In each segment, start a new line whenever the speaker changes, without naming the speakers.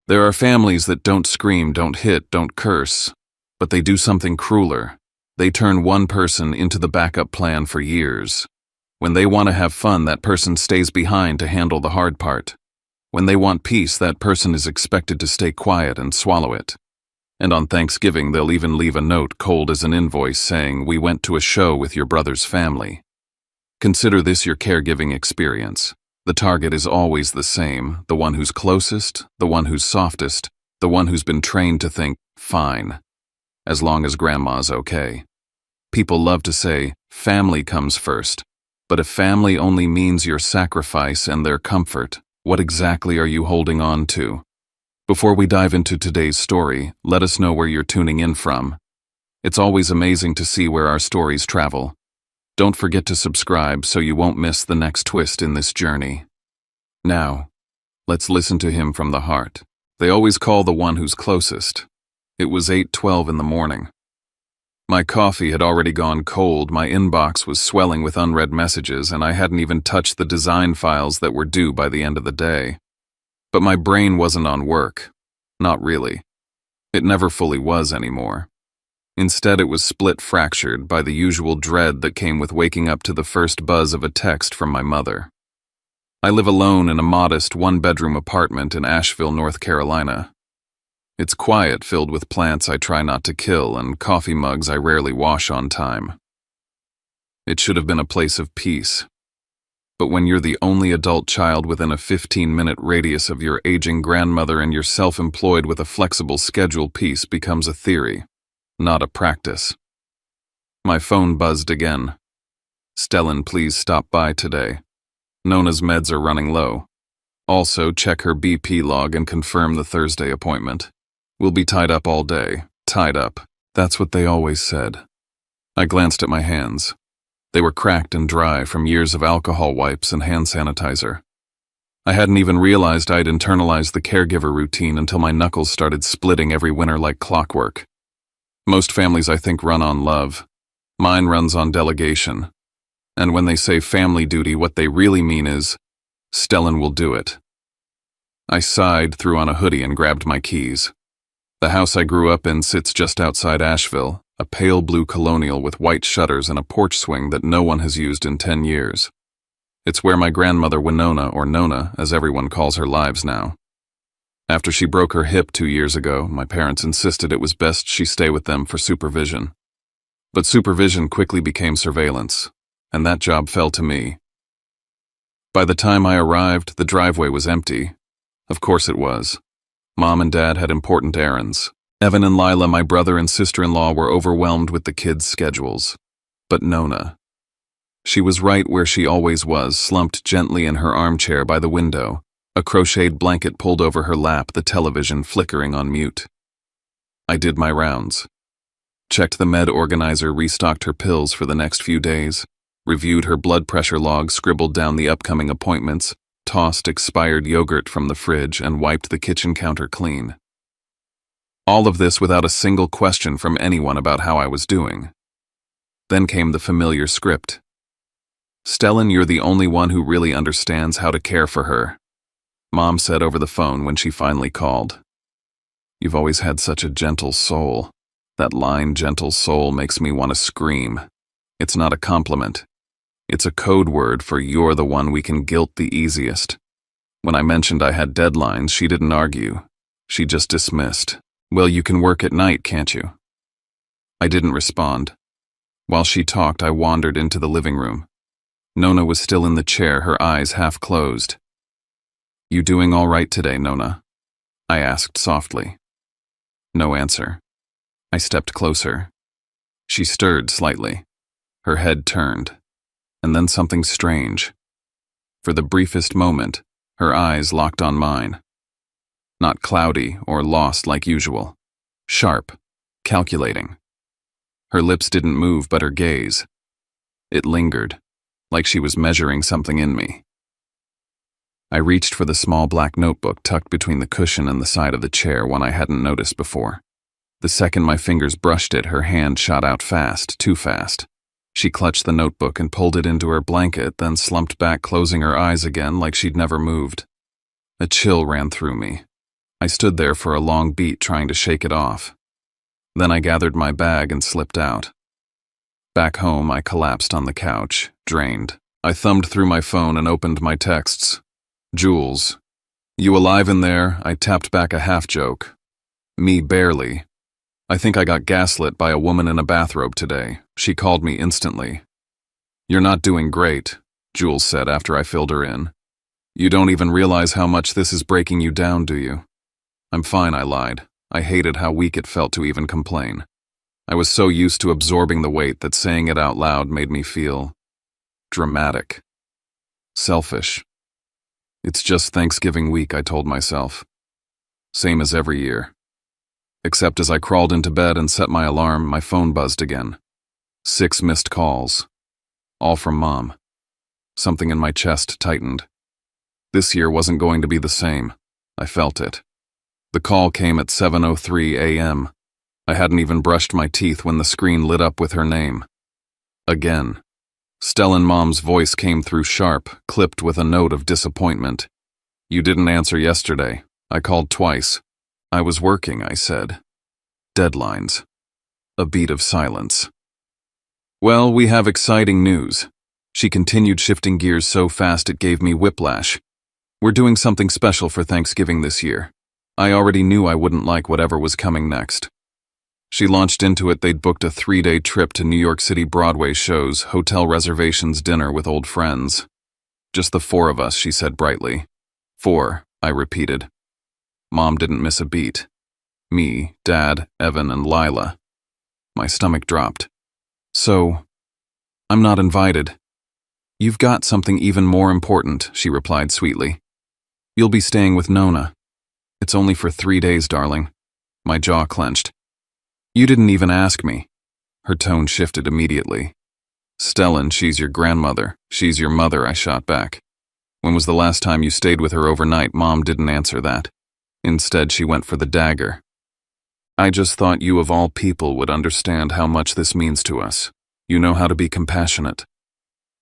There are families that don't scream, don't hit, don't curse, but they do something crueler. They turn one person into the backup plan for years. When they want to have fun, that person stays behind to handle the hard part. When they want peace, that person is expected to stay quiet and swallow it. And on Thanksgiving, they'll even leave a note cold as an invoice saying, "We went to a show with your brother's family." Consider this your caregiving experience. The target is always the same, the one who's closest, the one who's softest, the one who's been trained to think, fine, as long as grandma's okay. People love to say, family comes first, but if family only means your sacrifice and their comfort, what exactly are you holding on to? Before we dive into today's story, let us know where you're tuning in from. It's always amazing to see where our stories travel. Don't forget to subscribe so you won't miss the next twist in this journey. Now, let's listen to him from the heart. They always call the one who's closest. It was 8:12 in the morning. My coffee had already gone cold, my inbox was swelling with unread messages, and I hadn't even touched the design files that were due by the end of the day. But my brain wasn't on work. Not really. It never fully was anymore. Instead, it was split-fractured by the usual dread that came with waking up to the first buzz of a text from my mother. I live alone in a modest one-bedroom apartment in Asheville, North Carolina. It's quiet, filled with plants I try not to kill and coffee mugs I rarely wash on time. It should have been a place of peace. But when you're the only adult child within a 15-minute radius of your aging grandmother and you're self-employed with a flexible schedule, peace becomes a theory, not a practice. My phone buzzed again. "Stellan, please stop by today. Nona's meds are running low. Also, check her BP log and confirm the Thursday appointment. We'll be tied up all day." Tied up. That's what they always said. I glanced at my hands. They were cracked and dry from years of alcohol wipes and hand sanitizer. I hadn't even realized I'd internalized the caregiver routine until my knuckles started splitting every winter like clockwork. Most families, I think, run on love. Mine runs on delegation. And when they say family duty, what they really mean is, "Stellan will do it." I sighed, threw on a hoodie, and grabbed my keys. The house I grew up in sits just outside Asheville, a pale blue colonial with white shutters and a porch swing that no one has used in 10 years. It's where my grandmother Winona, or Nona, as everyone calls her, lives now. After she broke her hip 2 years ago, my parents insisted it was best she stay with them for supervision. But supervision quickly became surveillance, and that job fell to me. By the time I arrived, the driveway was empty. Of course it was. Mom and Dad had important errands. Evan and Lila, my brother and sister-in-law, were overwhelmed with the kids' schedules. But Nona. She was right where she always was, slumped gently in her armchair by the window, a crocheted blanket pulled over her lap, the television flickering on mute. I did my rounds. Checked the med organizer, restocked her pills for the next few days, reviewed her blood pressure log, scribbled down the upcoming appointments, tossed expired yogurt from the fridge, and wiped the kitchen counter clean. All of this without a single question from anyone about how I was doing. Then came the familiar script. "Stellan, you're the only one who really understands how to care for her," Mom said over the phone when she finally called. "You've always had such a gentle soul." That line, "gentle soul," makes me want to scream. It's not a compliment. It's a code word for "you're the one we can guilt the easiest." When I mentioned I had deadlines, she didn't argue. She just dismissed. "Well, you can work at night, can't you?" I didn't respond. While she talked, I wandered into the living room. Nona was still in the chair, her eyes half closed. "You doing all right today, Nona?" I asked softly. No answer. I stepped closer. She stirred slightly. Her head turned. And then something strange. For the briefest moment, her eyes locked on mine. Not cloudy or lost like usual. Sharp, calculating. Her lips didn't move, but her gaze. It lingered, like she was measuring something in me. I reached for the small black notebook tucked between the cushion and the side of the chair, one I hadn't noticed before. The second my fingers brushed it, her hand shot out fast, too fast. She clutched the notebook and pulled it into her blanket, then slumped back, closing her eyes again like she'd never moved. A chill ran through me. I stood there for a long beat trying to shake it off. Then I gathered my bag and slipped out. Back home, I collapsed on the couch, drained. I thumbed through my phone and opened my texts. Jules. You alive in there? I tapped back a half-joke. Me barely. I think I got gaslit by a woman in a bathrobe today. She called me instantly. You're not doing great, Jules said after I filled her in. You don't even realize how much this is breaking you down, do you? I'm fine, I lied. I hated how weak it felt to even complain. I was so used to absorbing the weight that saying it out loud made me feel dramatic. Selfish. It's just Thanksgiving week, I told myself. Same as every year. Except as I crawled into bed and set my alarm, my phone buzzed again. 6 missed calls. All from Mom. Something in my chest tightened. This year wasn't going to be the same. I felt it. The call came at 7:03 a.m. I hadn't even brushed my teeth when the screen lit up with her name. Again. Stellan Mom's voice came through sharp, clipped with a note of disappointment. You didn't answer yesterday. I called twice. I was working, I said. Deadlines. A beat of silence. Well, we have exciting news. She continued, shifting gears so fast it gave me whiplash. We're doing something special for Thanksgiving this year. I already knew I wouldn't like whatever was coming next. She launched into it. They'd booked a 3-day trip to New York City Broadway shows, hotel reservations, dinner with old friends. Just the 4 of us, she said brightly. 4, I repeated. Mom didn't miss a beat. Me, Dad, Evan, and Lila. My stomach dropped. So, I'm not invited. You've got something even more important, she replied sweetly. You'll be staying with Nona. It's only for 3 days, darling. My jaw clenched. You didn't even ask me. Her tone shifted immediately. Stellan, she's your grandmother. She's your mother, I shot back. When was the last time you stayed with her overnight? Mom didn't answer that. Instead, she went for the dagger. I just thought you of all people would understand how much this means to us. You know how to be compassionate.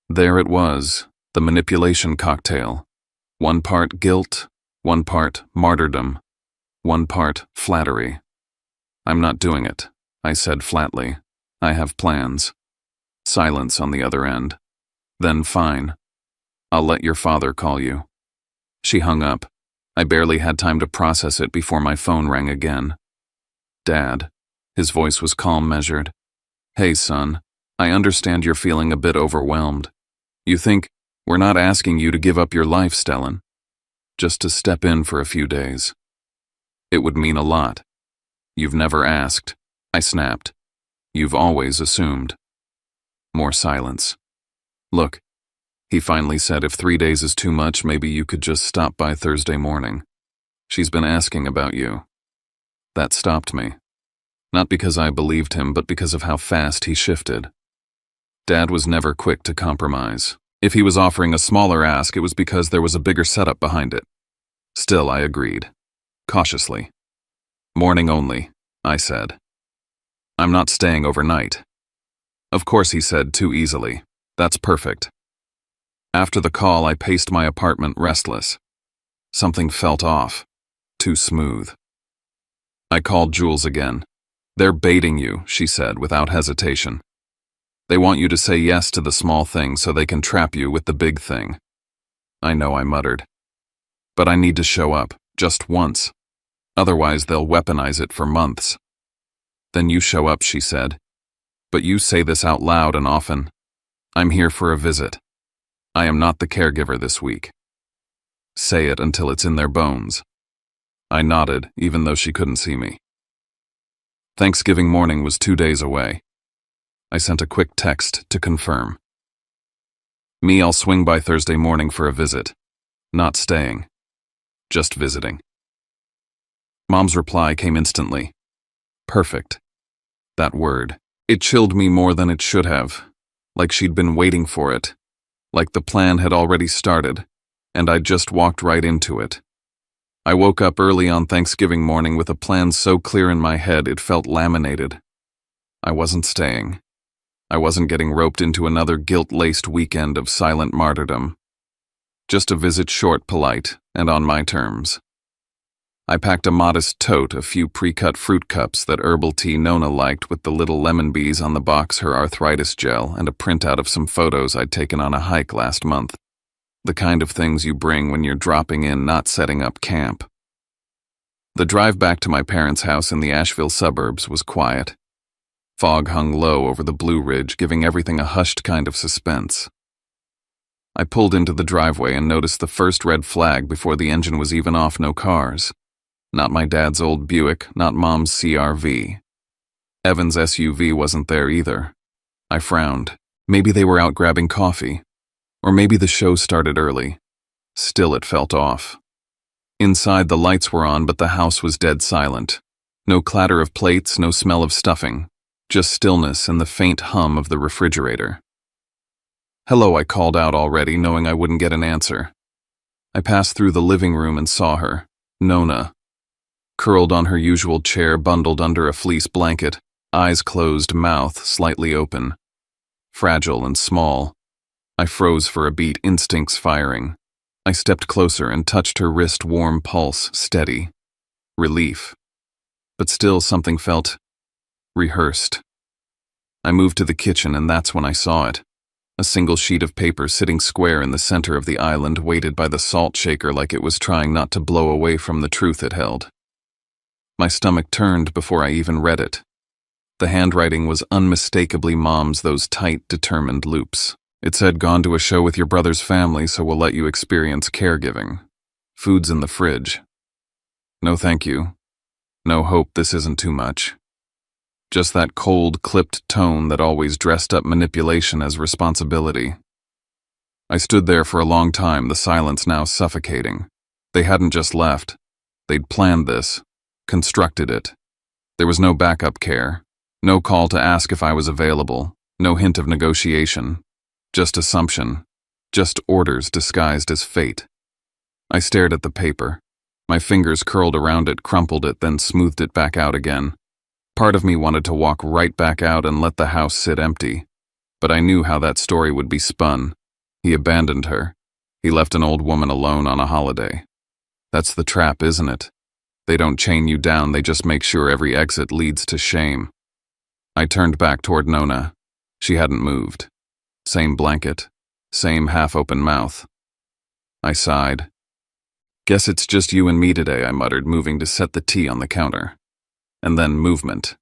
There it was, the manipulation cocktail. 1 part guilt, 1 part martyrdom, 1 part flattery. I'm not doing it, I said flatly. I have plans. Silence on the other end. Then fine. I'll let your father call you. She hung up. I barely had time to process it before my phone rang again. Dad. His voice was calm, measured. Hey, son. I understand you're feeling a bit overwhelmed. You think, we're not asking you to give up your life, Stellan. Just to step in for a few days. It would mean a lot. You've never asked, I snapped. You've always assumed. More silence. Look, he finally said, if 3 days is too much, maybe you could just stop by Thursday morning. She's been asking about you. That stopped me. Not because I believed him, but because of how fast he shifted. Dad was never quick to compromise. If he was offering a smaller ask, it was because there was a bigger setup behind it. Still, I agreed. Cautiously. Morning only, I said. I'm not staying overnight. Of course, he said too easily. That's perfect. After the call, I paced my apartment, restless. Something felt off. Too smooth. I called Jules again. They're baiting you, she said without hesitation. They want you to say yes to the small thing so they can trap you with the big thing. I know, I muttered. But I need to show up, just once. Otherwise, they'll weaponize it for months. Then you show up, she said. But you say this out loud and often. I'm here for a visit. I am not the caregiver this week. Say it until it's in their bones. I nodded, even though she couldn't see me. Thanksgiving morning was 2 days away. I sent a quick text to confirm. Me, I'll swing by Thursday morning for a visit. Not staying. Just visiting. Mom's reply came instantly. Perfect. That word. It chilled me more than it should have. Like she'd been waiting for it. Like the plan had already started, and I'd just walked right into it. I woke up early on Thanksgiving morning with a plan so clear in my head it felt laminated. I wasn't staying. I wasn't getting roped into another guilt-laced weekend of silent martyrdom. Just a visit, short, polite, and on my terms. I packed a modest tote, a few pre-cut fruit cups that herbal tea Nona liked with the little lemon bees on the box, her arthritis gel, and a printout of some photos I'd taken on a hike last month. The kind of things you bring when you're dropping in, not setting up camp. The drive back to my parents' house in the Asheville suburbs was quiet. Fog hung low over the Blue Ridge, giving everything a hushed kind of suspense. I pulled into the driveway and noticed the first red flag before the engine was even off. No cars. Not my dad's old Buick, not Mom's CRV. Evan's SUV wasn't there either. I frowned. Maybe they were out grabbing coffee. Or maybe the show started early. Still, it felt off. Inside, the lights were on, but the house was dead silent. No clatter of plates, no smell of stuffing. Just stillness and the faint hum of the refrigerator. "Hello," I called out already, knowing I wouldn't get an answer. I passed through the living room and saw her, Nona. Curled on her usual chair, bundled under a fleece blanket, eyes closed, mouth slightly open. Fragile and small. I froze for a beat, instincts firing. I stepped closer and touched her wrist, warm pulse, steady. Relief. But still something felt rehearsed. I moved to the kitchen, and that's when I saw it. A single sheet of paper sitting square in the center of the island, weighted by the salt shaker like it was trying not to blow away from the truth it held. My stomach turned before I even read it. The handwriting was unmistakably Mom's, those tight, determined loops. It said, "Gone to a show with your brother's family, so we'll let you experience caregiving. Food's in the fridge. No thank you. No hope, this isn't too much." Just that cold, clipped tone that always dressed up manipulation as responsibility. I stood there for a long time, the silence now suffocating. They hadn't just left. They'd planned this, constructed it. There was no backup care, no call to ask if I was available, no hint of negotiation. Just assumption, just orders disguised as fate. I stared at the paper. My fingers curled around it, crumpled it, then smoothed it back out again. Part of me wanted to walk right back out and let the house sit empty. But I knew how that story would be spun. He abandoned her. He left an old woman alone on a holiday. That's the trap, isn't it? They don't chain you down, they just make sure every exit leads to shame. I turned back toward Nona. She hadn't moved. Same blanket, same half-open mouth. I sighed. "Guess it's just you and me today," I muttered, moving to set the tea on the counter. And then movement.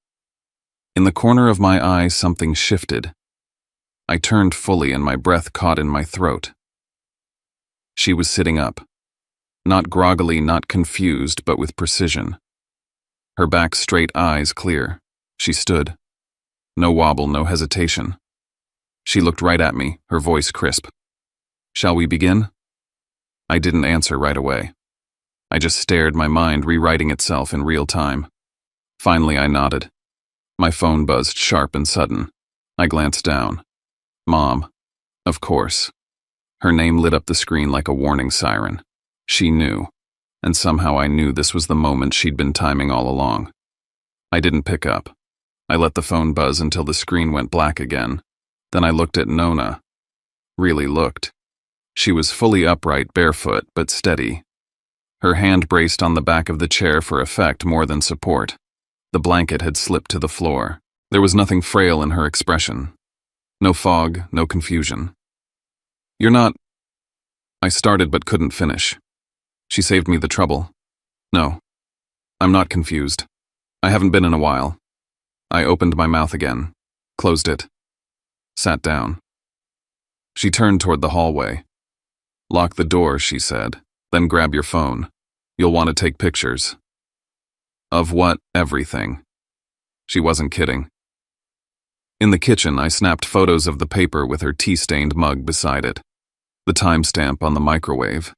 In the corner of my eye, something shifted. I turned fully and my breath caught in my throat. She was sitting up. Not groggily, not confused, but with precision. Her back straight, eyes clear. She stood. No wobble, no hesitation. She looked right at me, her voice crisp. "Shall we begin?" I didn't answer right away. I just stared, my mind rewriting itself in real time. Finally, I nodded. My phone buzzed sharp and sudden. I glanced down. Mom. Of course. Her name lit up the screen like a warning siren. She knew. And somehow I knew this was the moment she'd been timing all along. I didn't pick up. I let the phone buzz until the screen went black again. Then I looked at Nona. Really looked. She was fully upright, barefoot, but steady. Her hand braced on the back of the chair for effect more than support. The blanket had slipped to the floor. There was nothing frail in her expression. No fog, no confusion. "You're not—" I started but couldn't finish. She saved me the trouble. "No, I'm not confused. I haven't been in a while." I opened my mouth again, closed it, sat down. She turned toward the hallway. "Lock the door," she said, "then grab your phone. You'll want to take pictures." Of what? Everything. She wasn't kidding. In the kitchen, I snapped photos of the paper with her tea-stained mug beside it, the timestamp on the microwave,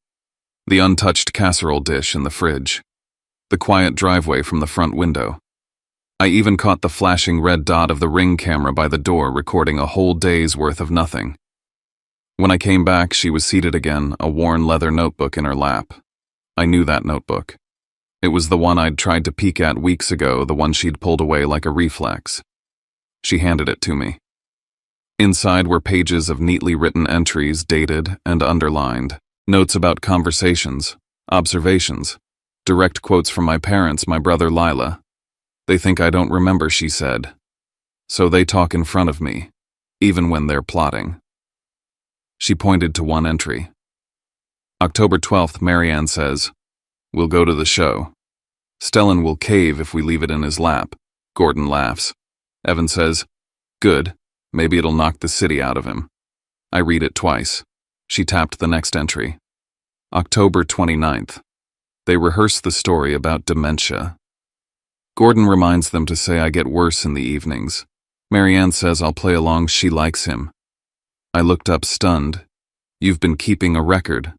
the untouched casserole dish in the fridge, the quiet driveway from the front window. I even caught the flashing red dot of the Ring camera by the door, recording a whole day's worth of nothing. When I came back, she was seated again, a worn leather notebook in her lap. I knew that notebook. It was the one I'd tried to peek at weeks ago, the one she'd pulled away like a reflex. She handed it to me. Inside were pages of neatly written entries, dated and underlined, notes about conversations, observations, Direct quotes from my parents, my brother Lila. They think I don't remember, she said. So they talk in front of me, even when they're plotting. She pointed to one entry. October 12th, Marianne says, "We'll go to the show. Stellan will cave if we leave it in his lap." Gordon laughs. Evan says, "Good, maybe it'll knock the city out of him." I read it twice. She tapped the next entry. October 29th. They rehearse the story about dementia. Gordon reminds them to say I get worse in the evenings. Marianne says I'll play along, she likes him. I looked up stunned. "You've been keeping a record."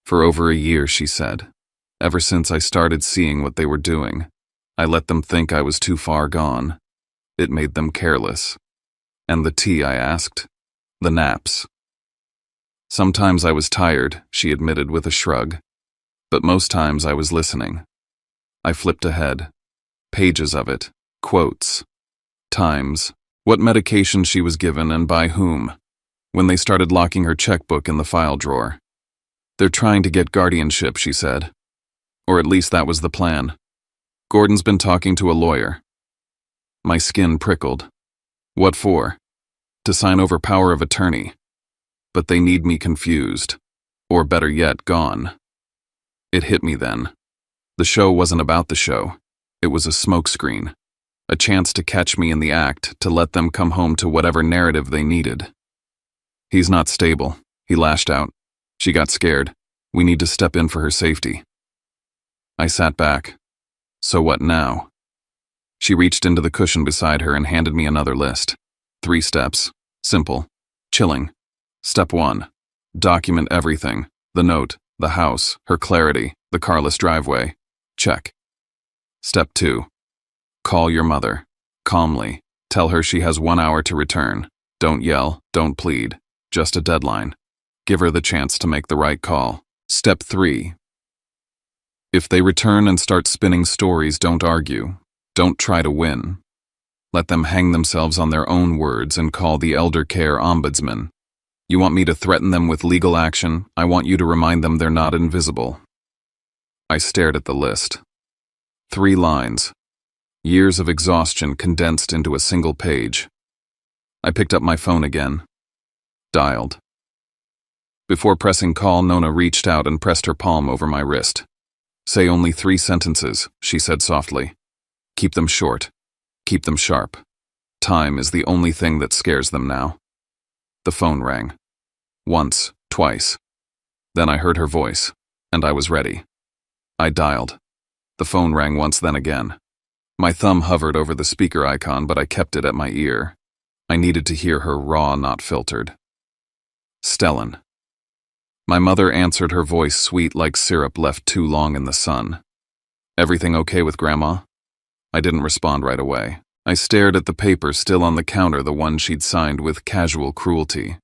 "For over a year," she said. "Ever since I started seeing what they were doing, I let them think I was too far gone. It made them careless." "And the tea?" I asked. "The naps." "Sometimes I was tired," she admitted with a shrug. "But most times I was listening." I flipped ahead. Pages of it. Quotes. Times. What medication she was given and by whom. When they started locking her checkbook in the file drawer. "They're trying to get guardianship," she said. Or at least that was the plan. "Gordon's been talking to a lawyer." My skin prickled. "What for?" "To sign over power of attorney. But they need me confused. Or better yet, gone." It hit me then. The show wasn't about the show. It was a smokescreen. A chance to catch me in the act, to let them come home to whatever narrative they needed. "He's not stable," he lashed out. She got scared. "We need to step in for her safety." I sat back. "So what now?" She reached into the cushion beside her and handed me another list. 3 steps. Simple. Chilling. Step 1. Document everything. The note, the house, her clarity, the carless driveway. Check. Step 2. Call your mother. Calmly. Tell her she has 1 hour to return. Don't yell, don't plead. Just a deadline. Give her the chance to make the right call. Step 3. If they return and start spinning stories, don't argue. Don't try to win. Let them hang themselves on their own words and call the elder care ombudsman. You want me to threaten them with legal action? I want you to remind them they're not invisible. I stared at the list. 3 lines. Years of exhaustion condensed into a single page. I picked up my phone again. Dialed. Before pressing call, Nona reached out and pressed her palm over my wrist. "Say only 3 sentences," she said softly. "Keep them short. Keep them sharp. Time is the only thing that scares them now." The phone rang. Once, twice. Then I heard her voice, and I was ready. I dialed. The phone rang once, then again. My thumb hovered over the speaker icon, but I kept it at my ear. I needed to hear her raw, not filtered. "Stellan." My mother answered, her voice sweet like syrup left too long in the sun. "Everything okay with Grandma?" I didn't respond right away. I stared at the paper still on the counter, the one she'd signed with casual cruelty.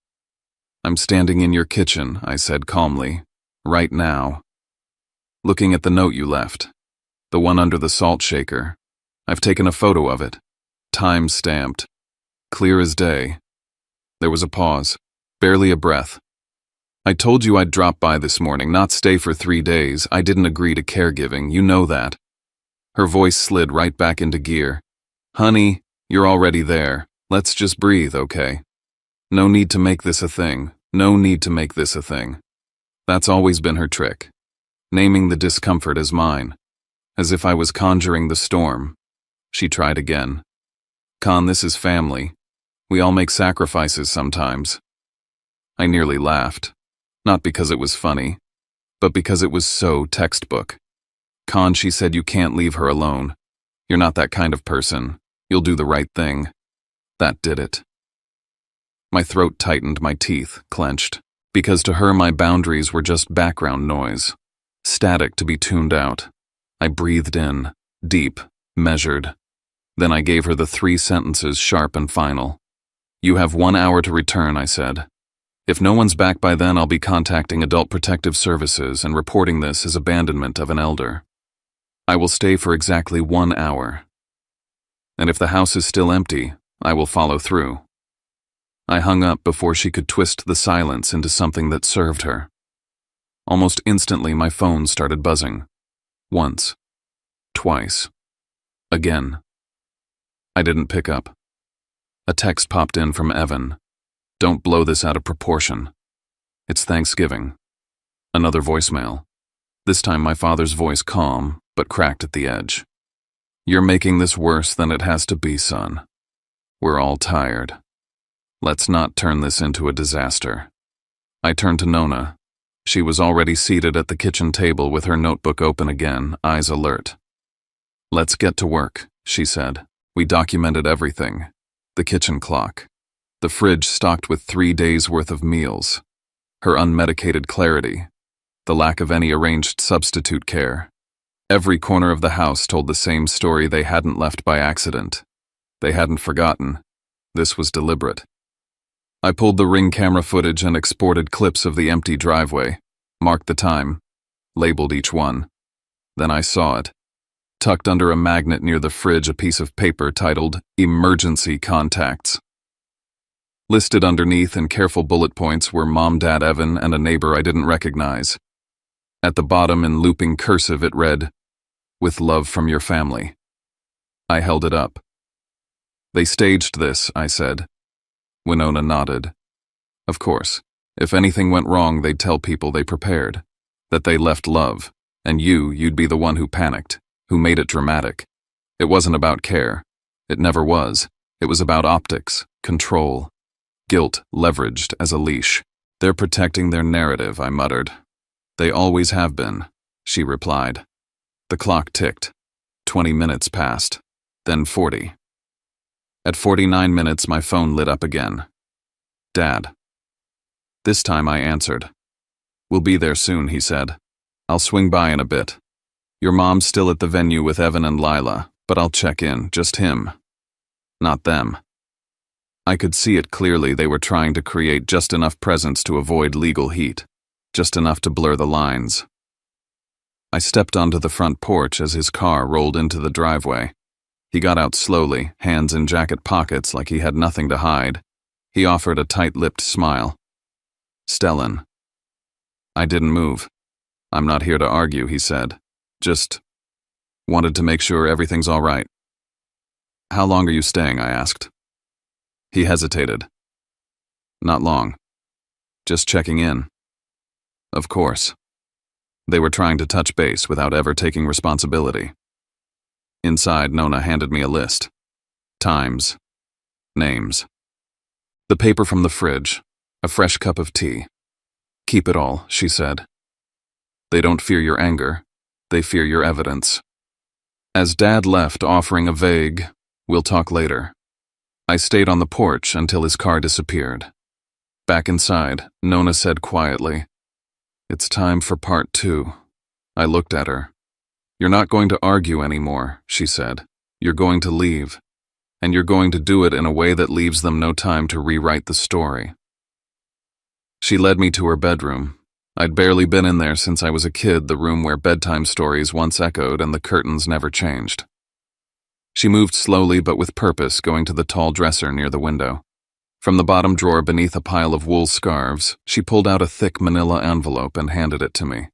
"I'm standing in your kitchen," I said calmly. "Right now. Looking at the note you left. The one under the salt shaker. I've taken a photo of it. Time stamped. Clear as day." There was a pause. Barely a breath. "I told you I'd drop by this morning, not stay for 3 days. I didn't agree to caregiving, you know that." Her voice slid right back into gear. "Honey, you're already there. Let's just breathe, okay? No need to make this a thing. No need to make this a thing." That's always been her trick. Naming the discomfort as mine. As if I was conjuring the storm. She tried again. "Con, this is family. We all make sacrifices sometimes." I nearly laughed. Not because it was funny, but because it was so textbook. "Con," she said, "you can't leave her alone. You're not that kind of person. You'll do the right thing." That did it. My throat tightened, my teeth clenched, because to her my boundaries were just background noise, static to be tuned out. I breathed in, deep, measured. Then I gave her the 3 sentences, sharp and final. "You have 1 hour to return," I said. "If no one's back by then, I'll be contacting Adult Protective Services and reporting this as abandonment of an elder. I will stay for exactly 1 hour. And if the house is still empty, I will follow through." I hung up before she could twist the silence into something that served her. Almost instantly, my phone started buzzing. Once. Twice. Again. I didn't pick up. A text popped in from Evan. Don't blow this out of proportion. It's Thanksgiving. Another voicemail. This time my father's voice calm, but cracked at the edge. You're making this worse than it has to be, son. We're all tired. Let's not turn this into a disaster. I turned to Nona. She was already seated at the kitchen table with her notebook open again, eyes alert. Let's get to work, she said. We documented everything. The kitchen clock. The fridge stocked with 3 days' worth of meals. Her unmedicated clarity. The lack of any arranged substitute care. Every corner of the house told the same story they hadn't left by accident. They hadn't forgotten. This was deliberate. I pulled the Ring camera footage and exported clips of the empty driveway, marked the time, labeled each one. Then I saw it. Tucked under a magnet near the fridge, a piece of paper titled Emergency Contacts. Listed underneath in careful bullet points were Mom, Dad, Evan, and a neighbor I didn't recognize. At the bottom in looping cursive it read, With love from your family. I held it up. They staged this, I said. Winona nodded. Of course, if anything went wrong they'd tell people they prepared. That they left love, and you'd be the one who panicked, who made it dramatic. It wasn't about care. It never was. It was about optics, control. Guilt leveraged as a leash. They're protecting their narrative, I muttered. They always have been, she replied. The clock ticked. 20 minutes passed, then 40. At 49 minutes, my phone lit up again. Dad. This time I answered. We'll be there soon, he said. I'll swing by in a bit. Your mom's still at the venue with Evan and Lila, but I'll check in, just him. Not them. I could see it clearly. They were trying to create just enough presence to avoid legal heat, just enough to blur the lines. I stepped onto the front porch as his car rolled into the driveway. He got out slowly, hands in jacket pockets like he had nothing to hide. He offered a tight-lipped smile. Stellan. I didn't move. I'm not here to argue, he said. Just wanted to make sure everything's all right. How long are you staying, I asked. He hesitated. Not long. Just checking in. Of course. They were trying to touch base without ever taking responsibility. Inside, Nona handed me a list. Times. Names. The paper from the fridge. A fresh cup of tea. Keep it all, she said. They don't fear your anger. They fear your evidence. As Dad left, offering a vague, we'll talk later, I stayed on the porch until his car disappeared. Back inside, Nona said quietly, It's time for part 2. I looked at her. You're not going to argue anymore, she said. You're going to leave. And you're going to do it in a way that leaves them no time to rewrite the story. She led me to her bedroom. I'd barely been in there since I was a kid, the room where bedtime stories once echoed and the curtains never changed. She moved slowly but with purpose, going to the tall dresser near the window. From the bottom drawer beneath a pile of wool scarves, she pulled out a thick manila envelope and handed it to me.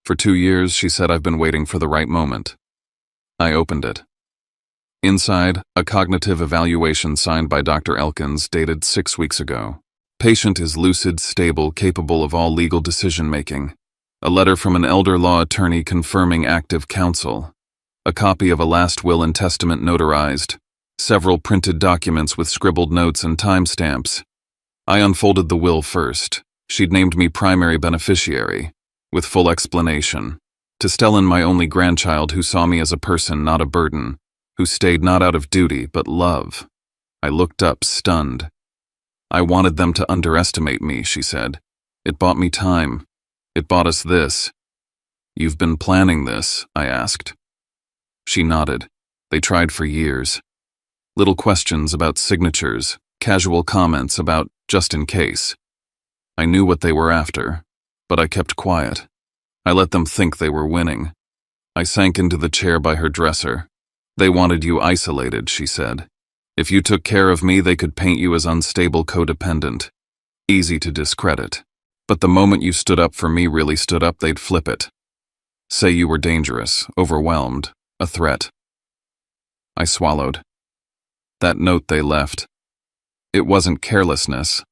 For 2 years, she said, I've been waiting for the right moment. I opened it. Inside, a cognitive evaluation signed by Dr. Elkins dated 6 weeks ago. Patient is lucid, stable, capable of all legal decision-making. A letter from an elder law attorney confirming active counsel. A copy of a last will and testament notarized. Several printed documents with scribbled notes and timestamps. I unfolded the will first. She'd named me primary beneficiary, with full explanation. To Stellan, my only grandchild, who saw me as a person, not a burden, who stayed not out of duty, but love. I looked up, stunned. I wanted them to underestimate me, she said. It bought me time. It bought us this. You've been planning this, I asked. She nodded. They tried for years. Little questions about signatures, casual comments about just in case. I knew what they were after, but I kept quiet. I let them think they were winning. I sank into the chair by her dresser. They wanted you isolated, she said. If you took care of me, they could paint you as unstable codependent. Easy to discredit. But the moment you stood up for me, really stood up, they'd flip it. Say you were dangerous, overwhelmed, a threat. I swallowed. That note they left. It wasn't carelessness.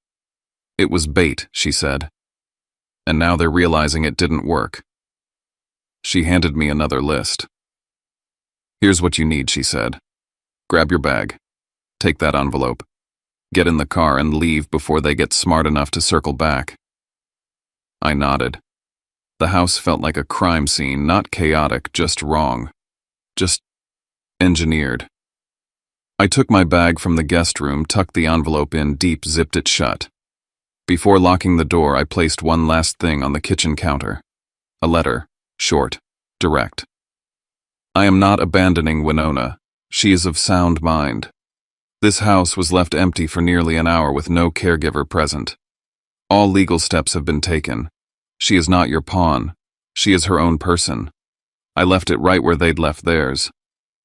It was bait, she said. And now they're realizing it didn't work. She handed me another list. Here's what you need, she said. Grab your bag. Take that envelope. Get in the car and leave before they get smart enough to circle back. I nodded. The house felt like a crime scene, not chaotic, just wrong. Just engineered. I took my bag from the guest room, tucked the envelope in deep, zipped it shut. Before locking the door, I placed one last thing on the kitchen counter. A letter, short, direct. I am not abandoning Winona. She is of sound mind. This house was left empty for nearly an hour with no caregiver present. All legal steps have been taken. She is not your pawn. She is her own person. I left it right where they'd left theirs,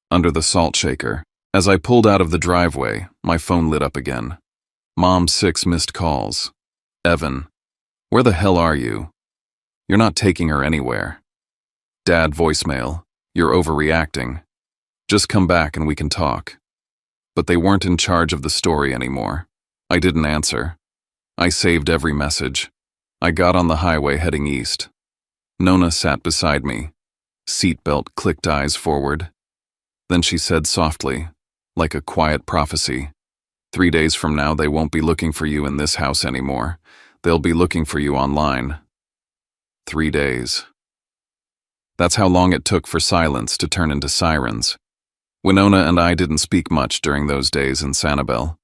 under the salt shaker. As I pulled out of the driveway, my phone lit up again. Mom's 6 missed calls. Evan, where the hell are you? You're not taking her anywhere. Dad, voicemail, you're overreacting. Just come back and we can talk. But they weren't in charge of the story anymore. I didn't answer. I saved every message. I got on the highway heading east. Nona sat beside me. Seatbelt clicked, eyes forward. Then she said softly, like a quiet prophecy, 3 days from now they won't be looking for you in this house anymore. They'll be looking for you online. 3 days. That's how long it took for silence to turn into sirens. Winona and I didn't speak much during those days in Sanibel.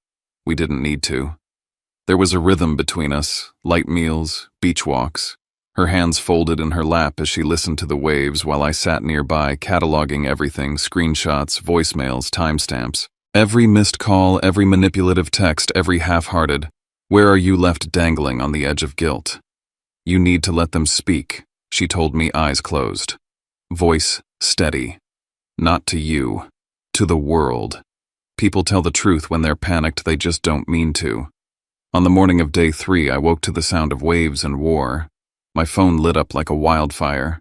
We didn't need to. There was a rhythm between us, light meals, beach walks. Her hands folded in her lap as she listened to the waves while I sat nearby cataloging everything, screenshots, voicemails, timestamps. Every missed call, every manipulative text, every half-hearted, "Where are you?" left dangling on the edge of guilt. You need to let them speak, she told me, eyes closed. Voice steady. Not to you. To the world. People tell the truth when they're panicked, they just don't mean to. On the morning of day 3, I woke to the sound of waves and war. My phone lit up like a wildfire.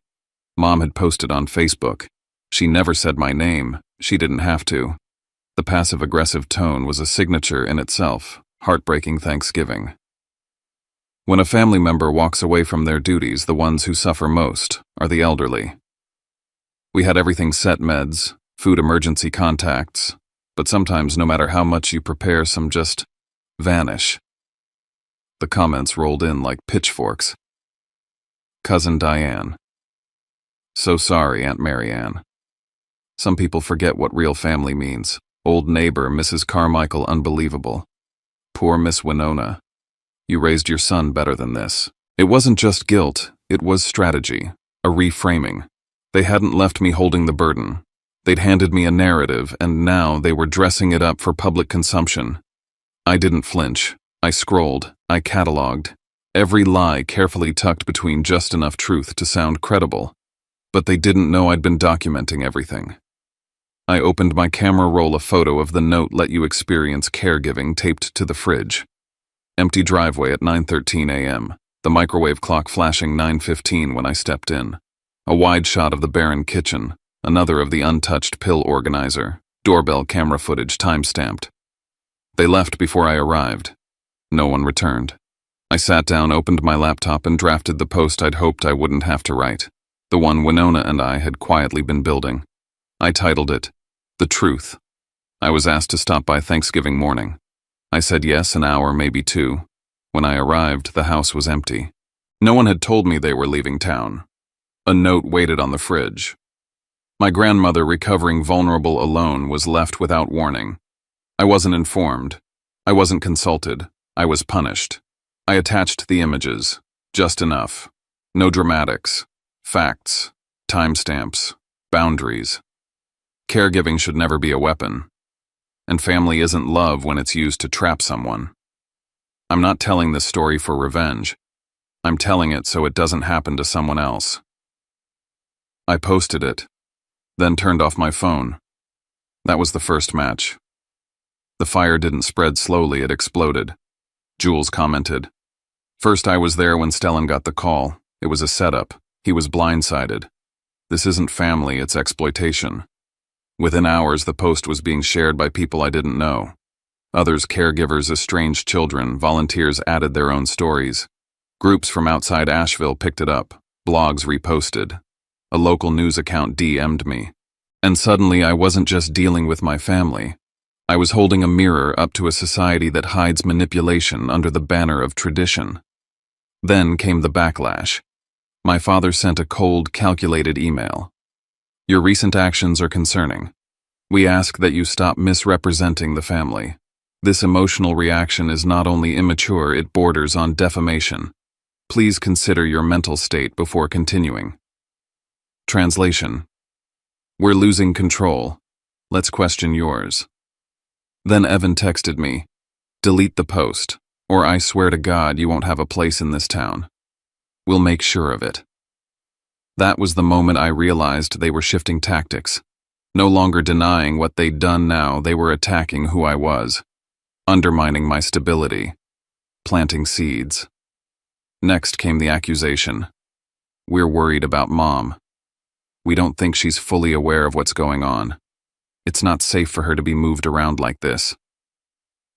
Mom had posted on Facebook. She never said my name. She didn't have to. The passive-aggressive tone was a signature in itself. Heartbreaking Thanksgiving. When a family member walks away from their duties, the ones who suffer most are the elderly. We had everything set: meds, food, emergency contacts, but sometimes no matter how much you prepare, some just vanish. The comments rolled in like pitchforks. Cousin Diane. So sorry, Aunt Marianne. Some people forget what real family means. Old neighbor, Mrs. Carmichael, unbelievable. Poor Miss Winona. You raised your son better than this. It wasn't just guilt, it was strategy, a reframing. They hadn't left me holding the burden. They'd handed me a narrative, and now they were dressing it up for public consumption. I didn't flinch. I scrolled. I cataloged. Every lie carefully tucked between just enough truth to sound credible. But they didn't know I'd been documenting everything. I opened my camera roll, a photo of the note, "Let you experience caregiving," taped to the fridge. Empty driveway at 9:13 a.m., the microwave clock flashing 9:15 when I stepped in. A wide shot of the barren kitchen, another of the untouched pill organizer, doorbell camera footage time-stamped. They left before I arrived. No one returned. I sat down, opened my laptop, and drafted the post I'd hoped I wouldn't have to write, the one Winona and I had quietly been building. I titled it, "The Truth." I was asked to stop by Thanksgiving morning. I said yes, an hour, maybe 2. When I arrived, the house was empty. No one had told me they were leaving town. A note waited on the fridge. My grandmother, recovering vulnerable alone, was left without warning. I wasn't informed. I wasn't consulted. I was punished. I attached the images. Just enough. No dramatics. Facts. Timestamps. Boundaries. Caregiving should never be a weapon. And family isn't love when it's used to trap someone. I'm not telling this story for revenge. I'm telling it so it doesn't happen to someone else. I posted it, then turned off my phone. That was the first match. The fire didn't spread slowly, it exploded. Jules commented. First, I was there when Stellan got the call. It was a setup. He was blindsided. This isn't family, it's exploitation. Within hours, the post was being shared by people I didn't know. Others, caregivers, estranged children, volunteers added their own stories. Groups from outside Asheville picked it up. Blogs reposted. A local news account DM'd me. And suddenly I wasn't just dealing with my family. I was holding a mirror up to a society that hides manipulation under the banner of tradition. Then came the backlash. My father sent a cold, calculated email. Your recent actions are concerning. We ask that you stop misrepresenting the family. This emotional reaction is not only immature, it borders on defamation. Please consider your mental state before continuing. Translation: We're losing control. Let's question yours. Then Evan texted me, delete the post, or I swear to God you won't have a place in this town. We'll make sure of it. That was the moment I realized they were shifting tactics. No longer denying what they'd done now, they were attacking who I was, undermining my stability, planting seeds. Next came the accusation. We're worried about Mom. We don't think she's fully aware of what's going on. It's not safe for her to be moved around like this.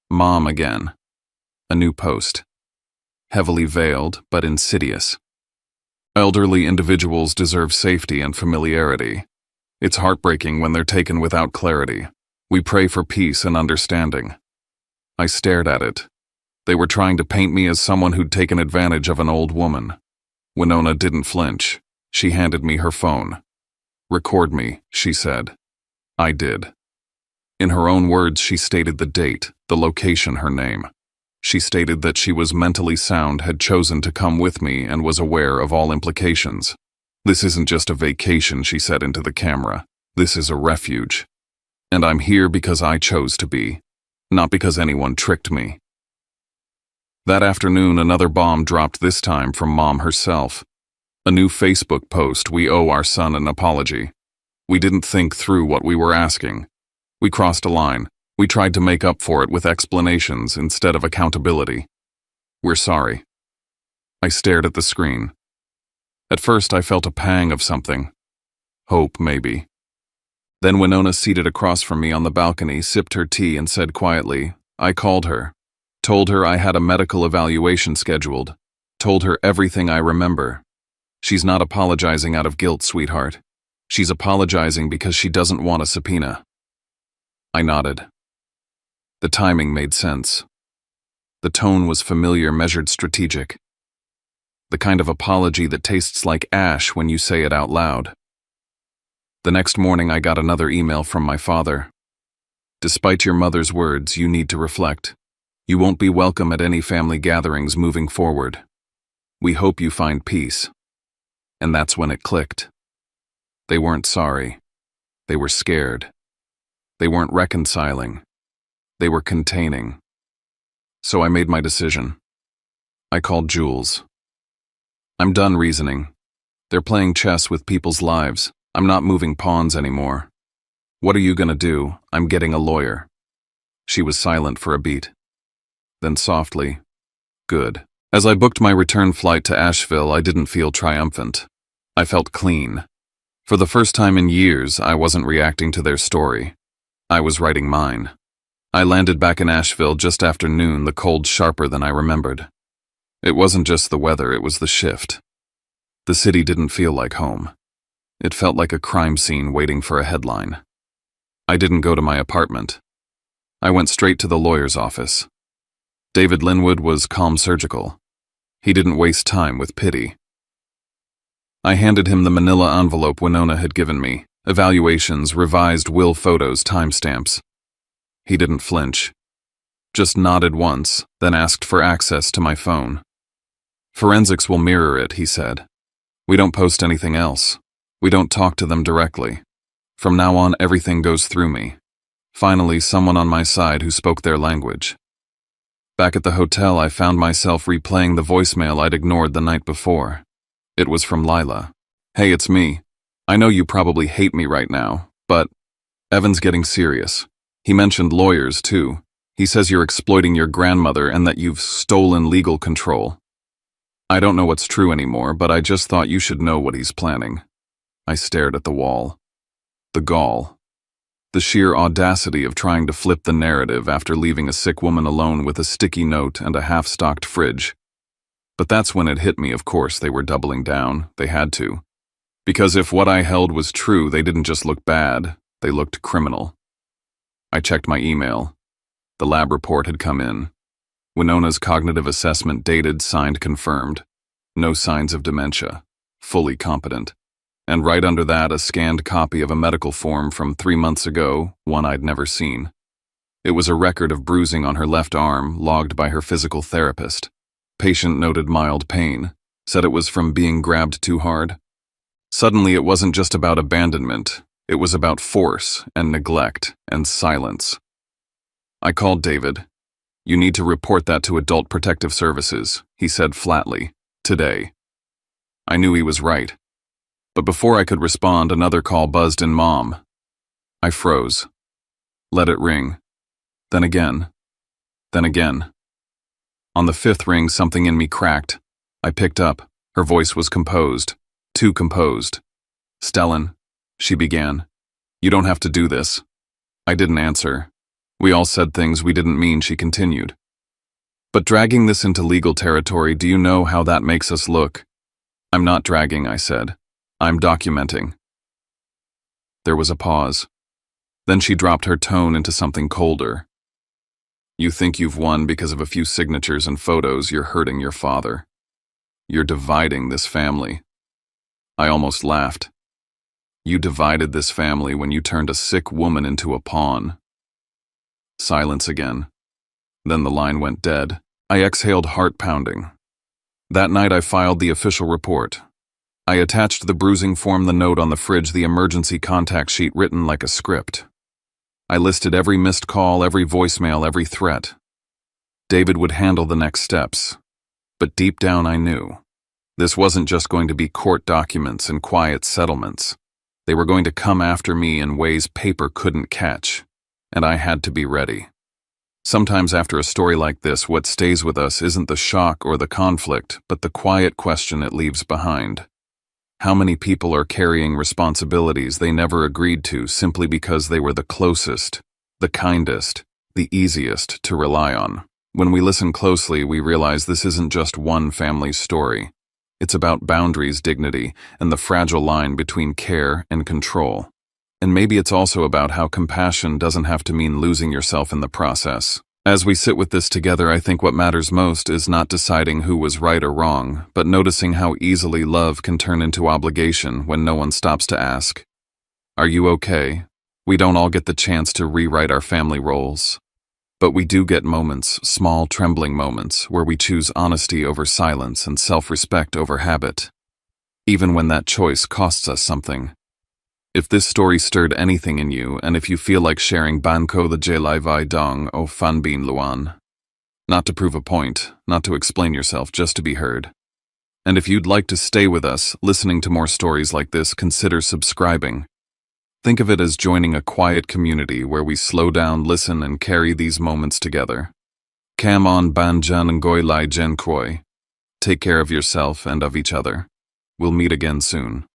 Mom again. A new post. Heavily veiled, but insidious. Elderly individuals deserve safety and familiarity. It's heartbreaking when they're taken without clarity. We pray for peace and understanding. I stared at it. They were trying to paint me as someone who'd taken advantage of an old woman. Winona didn't flinch. She handed me her phone. Record me, she said. I did. In her own words, she stated the date, the location, her name. She stated that she was mentally sound, had chosen to come with me, and was aware of all implications. This isn't just a vacation, she said into the camera. This is a refuge. And I'm here because I chose to be, not because anyone tricked me. That afternoon, another bomb dropped, this time from Mom herself. A new Facebook post, we owe our son an apology. We didn't think through what we were asking. We crossed a line. We tried to make up for it with explanations instead of accountability. We're sorry. I stared at the screen. At first, I felt a pang of something. Hope, maybe. Then Winona, seated across from me on the balcony, sipped her tea and said quietly, I called her. Told her I had a medical evaluation scheduled. Told her everything I remember. She's not apologizing out of guilt, sweetheart. She's apologizing because she doesn't want a subpoena. I nodded. The timing made sense. The tone was familiar, measured, strategic. The kind of apology that tastes like ash when you say it out loud. The next morning, I got another email from my father. Despite your mother's words, you need to reflect. You won't be welcome at any family gatherings moving forward. We hope you find peace. And that's when it clicked. They weren't sorry. They were scared. They weren't reconciling. They were containing. So I made my decision. I called Jules. I'm done reasoning. They're playing chess with people's lives. I'm not moving pawns anymore. What are you gonna do? I'm getting a lawyer. She was silent for a beat. Then softly, good. As I booked my return flight to Asheville, I didn't feel triumphant. I felt clean. For the first time in years, I wasn't reacting to their story. I was writing mine. I landed back in Asheville just after noon, the cold sharper than I remembered. It wasn't just the weather, it was the shift. The city didn't feel like home. It felt like a crime scene waiting for a headline. I didn't go to my apartment. I went straight to the lawyer's office. David Linwood was calm, surgical. He didn't waste time with pity. I handed him the manila envelope Winona had given me, evaluations, revised will photos, timestamps. He didn't flinch. Just nodded once, then asked for access to my phone. Forensics will mirror it, he said. We don't post anything else. We don't talk to them directly. From now on, everything goes through me. Finally, someone on my side who spoke their language. Back at the hotel, I found myself replaying the voicemail I'd ignored the night before. It was from Lila. Hey, it's me. I know you probably hate me right now, but Evan's getting serious. He mentioned lawyers, too. He says you're exploiting your grandmother and that you've stolen legal control. I don't know what's true anymore, but I just thought you should know what he's planning. I stared at the wall. The gall. The sheer audacity of trying to flip the narrative after leaving a sick woman alone with a sticky note and a half-stocked fridge. But that's when it hit me, of course, they were doubling down. They had to. Because if what I held was true, they didn't just look bad, they looked criminal. I checked my email. The lab report had come in. Winona's cognitive assessment dated, signed, confirmed. No signs of dementia. Fully competent. And right under that, a scanned copy of a medical form from 3 months ago, one I'd never seen. It was a record of bruising on her left arm, logged by her physical therapist. Patient noted mild pain, said it was from being grabbed too hard. Suddenly, it wasn't just about abandonment. It was about force and neglect and silence. I called David. "You need to report that to Adult Protective Services," he said flatly, "today." I knew he was right. But before I could respond, another call buzzed in Mom. I froze. Let it ring. Then again. Then again. On the 5th ring, something in me cracked. I picked up. Her voice was composed. Too composed. "Stellan," she began. "You don't have to do this." I didn't answer. We all said things we didn't mean, she continued. "But dragging this into legal territory, do you know how that makes us look?" "I'm not dragging," I said. "I'm documenting." There was a pause. Then she dropped her tone into something colder. "You think you've won because of a few signatures and photos. You're hurting your father. You're dividing this family." I almost laughed. "You divided this family when you turned a sick woman into a pawn." Silence again. Then the line went dead. I exhaled, heart pounding. That night I filed the official report. I attached the bruising form, the note on the fridge, the emergency contact sheet written like a script. I listed every missed call, every voicemail, every threat. David would handle the next steps. But deep down I knew. This wasn't just going to be court documents and quiet settlements. They were going to come after me in ways paper couldn't catch. And I had to be ready. Sometimes after a story like this, what stays with us isn't the shock or the conflict, but the quiet question it leaves behind. How many people are carrying responsibilities they never agreed to simply because they were the closest, the kindest, the easiest to rely on? When we listen closely, we realize this isn't just one family's story. It's about boundaries, dignity, and the fragile line between care and control. And maybe it's also about how compassion doesn't have to mean losing yourself in the process. As we sit with this together, I think what matters most is not deciding who was right or wrong, but noticing how easily love can turn into obligation when no one stops to ask, "Are you okay?" We don't all get the chance to rewrite our family roles. But we do get moments, small, trembling moments, where we choose honesty over silence and self-respect over habit, even when that choice costs us something. If this story stirred anything in you, and if you feel like sharing Banco the Jelai Vai Dong o Fan Bin Luan. Not to prove a point, not to explain yourself, just to be heard. And if you'd like to stay with us, listening to more stories like this, consider subscribing. Think of it as joining a quiet community where we slow down, listen, and carry these moments together. Kam on ban jan ngoy lai jen kroi. Take care of yourself and of each other. We'll meet again soon.